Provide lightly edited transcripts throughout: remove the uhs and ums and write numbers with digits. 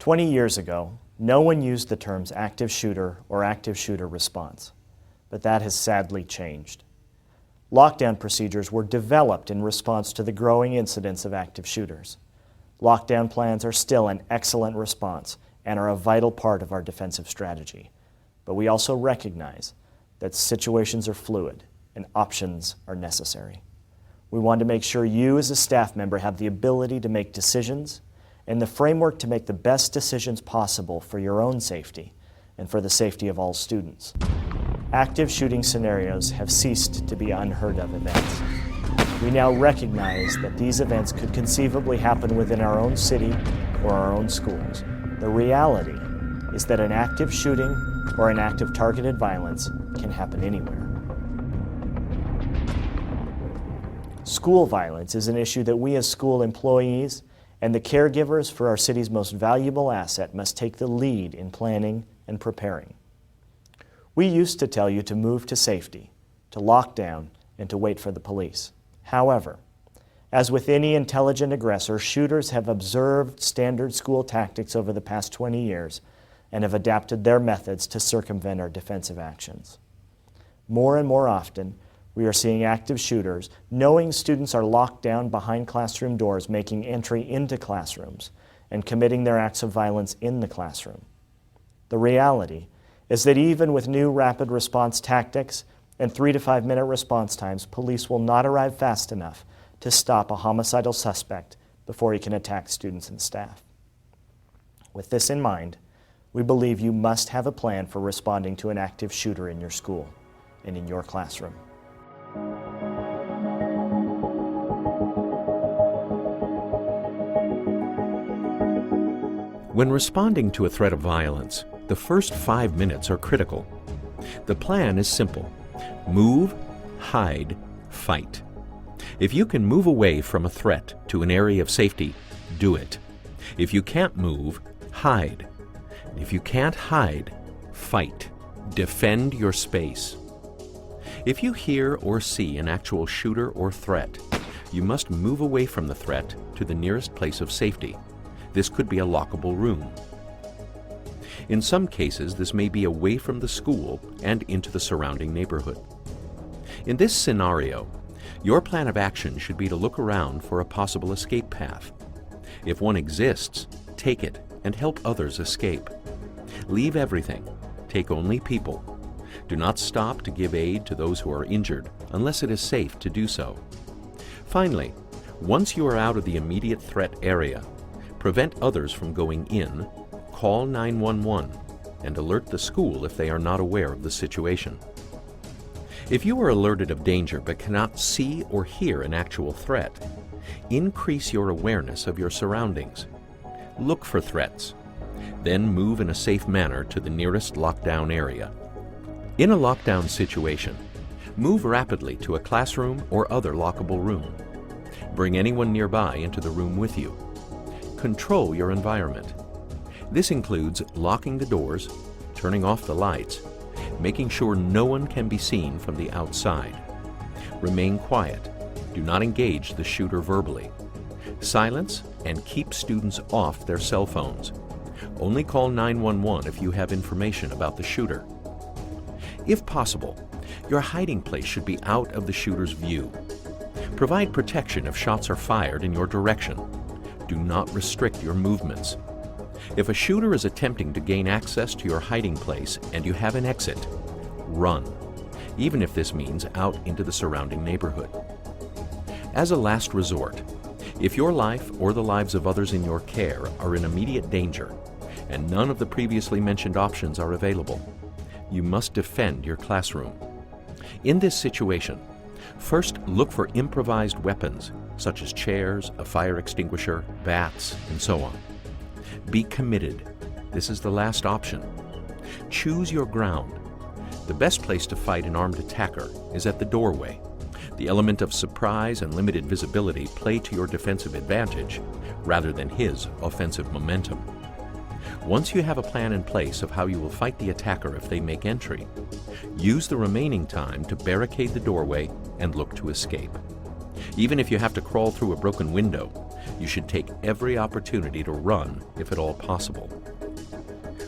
20 years ago, no one used the terms active shooter or active shooter response, but that has sadly changed. Lockdown procedures were developed in response to the growing incidence of active shooters. Lockdown plans are still an excellent response and are a vital part of our defensive strategy. But we also recognize that situations are fluid and options are necessary. We want to make sure you as a staff member have the ability to make decisions and the framework to make the best decisions possible for your own safety and for the safety of all students. Active shooting scenarios have ceased to be unheard of events. We now recognize that these events could conceivably happen within our own city or our own schools. The reality is that an active shooting or an act of targeted violence can happen anywhere. School violence is an issue that we as school employees and the caregivers for our city's most valuable asset must take the lead in planning and preparing. We used to tell you to move to safety, to lock down, and to wait for the police. However, as with any intelligent aggressor, shooters have observed standard school tactics over the past 20 years and have adapted their methods to circumvent our defensive actions. More and more often, we are seeing active shooters, knowing students are locked down behind classroom doors, making entry into classrooms and committing their acts of violence in the classroom. The reality is that even with new rapid response tactics and 3 to 5 minute response times, police will not arrive fast enough to stop a homicidal suspect before he can attack students and staff. With this in mind, we believe you must have a plan for responding to an active shooter in your school and in your classroom. When responding to a threat of violence, the first 5 minutes are critical. The plan is simple. Move, hide, fight. If you can move away from a threat to an area of safety, do it. If you can't move, hide. If you can't hide, fight. Defend your space. If you hear or see an actual shooter or threat, you must move away from the threat to the nearest place of safety. This could be a lockable room. In some cases, this may be away from the school and into the surrounding neighborhood. In this scenario, your plan of action should be to look around for a possible escape path. If one exists, take it and help others escape. Leave everything. Take only people. Do not stop to give aid to those who are injured unless it is safe to do so. Finally, once you are out of the immediate threat area, prevent others from going in, call 911, and alert the school if they are not aware of the situation. If you are alerted of danger but cannot see or hear an actual threat, increase your awareness of your surroundings. Look for threats. Then move in a safe manner to the nearest lockdown area. In a lockdown situation, move rapidly to a classroom or other lockable room. Bring anyone nearby into the room with you. Control your environment. This includes locking the doors, turning off the lights, making sure no one can be seen from the outside. Remain quiet. Do not engage the shooter verbally. Silence and keep students off their cell phones. Only call 911 if you have information about the shooter. If possible, your hiding place should be out of the shooter's view. Provide protection if shots are fired in your direction. Do not restrict your movements. If a shooter is attempting to gain access to your hiding place and you have an exit, run, even if this means out into the surrounding neighborhood. As a last resort, if your life or the lives of others in your care are in immediate danger and none of the previously mentioned options are available, you must defend your classroom. In this situation, first look for improvised weapons such as chairs, a fire extinguisher, bats, and so on. Be committed. This is the last option. Choose your ground. The best place to fight an armed attacker is at the doorway. The element of surprise and limited visibility play to your defensive advantage rather than his offensive momentum. Once you have a plan in place of how you will fight the attacker if they make entry, use the remaining time to barricade the doorway and look to escape. Even if you have to crawl through a broken window, You should take every opportunity to run if at all possible.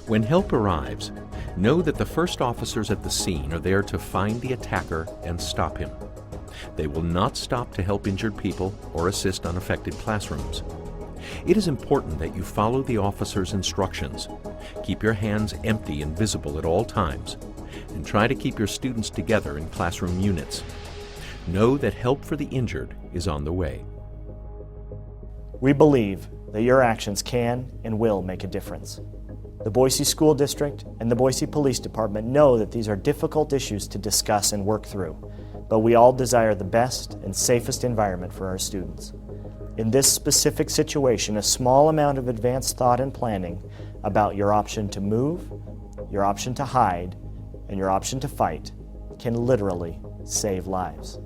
When help arrives, know that the first officers at the scene are there to find the attacker and stop him. They will not stop to help injured people or assist unaffected classrooms. It is important that you follow the officer's instructions. Keep your hands empty and visible at all times, and try to keep your students together in classroom units. Know that help for the injured is on the way. We believe that your actions can and will make a difference. The Boise School District and the Boise Police Department know that these are difficult issues to discuss and work through, but we all desire the best and safest environment for our students. In this specific situation, a small amount of advanced thought and planning about your option to move, your option to hide, and your option to fight can literally save lives.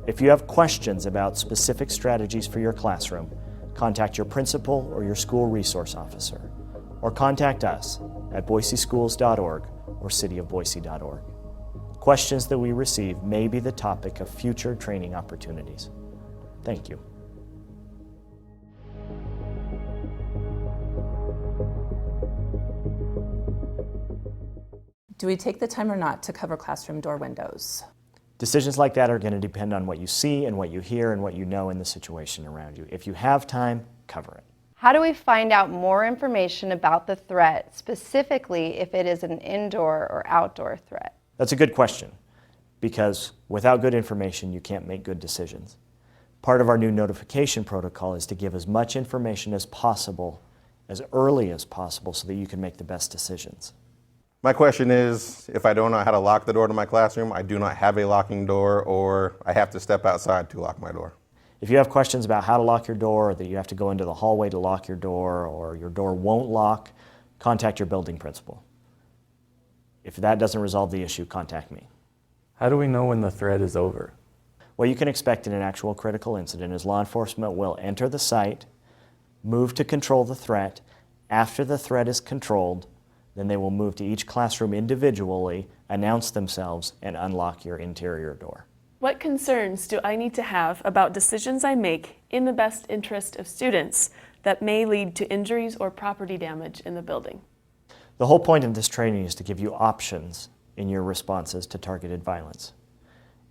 If you have questions about specific strategies for your classroom, contact your principal or your school resource officer, or contact us at boiseschools.org or cityofboise.org. Questions that we receive may be the topic of future training opportunities. Thank you. Do we take the time or not to cover classroom door windows? Decisions like that are going to depend on what you see and what you hear and what you know in the situation around you. If you have time, cover it. How do we find out more information about the threat, specifically if it is an indoor or outdoor threat? That's a good question, because without good information, you can't make good decisions. Part of our new notification protocol is to give as much information as possible, as early as possible, so that you can make the best decisions. My question is, if I don't know how to lock the door to my classroom, I do not have a locking door, or I have to step outside to lock my door. If you have questions about how to lock your door, or that you have to go into the hallway to lock your door, or your door won't lock, contact your building principal. If that doesn't resolve the issue, contact me. How do we know when the threat is over? What you can expect in an actual critical incident is law enforcement will enter the site, move to control the threat. After the threat is controlled, then they will move to each classroom individually, announce themselves, and unlock your interior door. What concerns do I need to have about decisions I make in the best interest of students that may lead to injuries or property damage in the building? The whole point of this training is to give you options in your responses to targeted violence.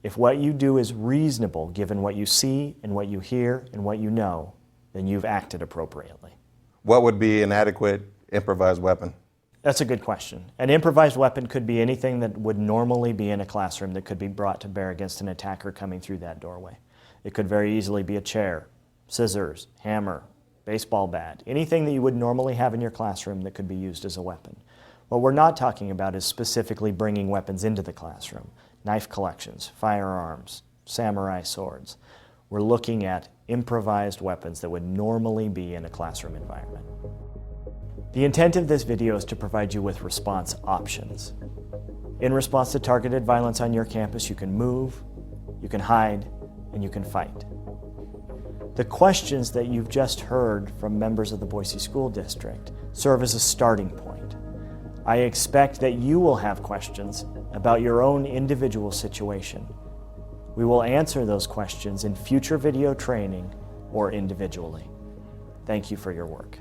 If what you do is reasonable given what you see and what you hear and what you know, then you've acted appropriately. What would be an adequate improvised weapon? That's a good question. An improvised weapon could be anything that would normally be in a classroom that could be brought to bear against an attacker coming through that doorway. It could very easily be a chair, scissors, hammer, baseball bat, anything that you would normally have in your classroom that could be used as a weapon. What we're not talking about is specifically bringing weapons into the classroom. Knife collections, firearms, samurai swords. We're looking at improvised weapons that would normally be in a classroom environment. The intent of this video is to provide you with response options. In response to targeted violence on your campus, you can move, you can hide, and you can fight. The questions that you've just heard from members of the Boise School District serve as a starting point. I expect that you will have questions about your own individual situation. We will answer those questions in future video training or individually. Thank you for your work.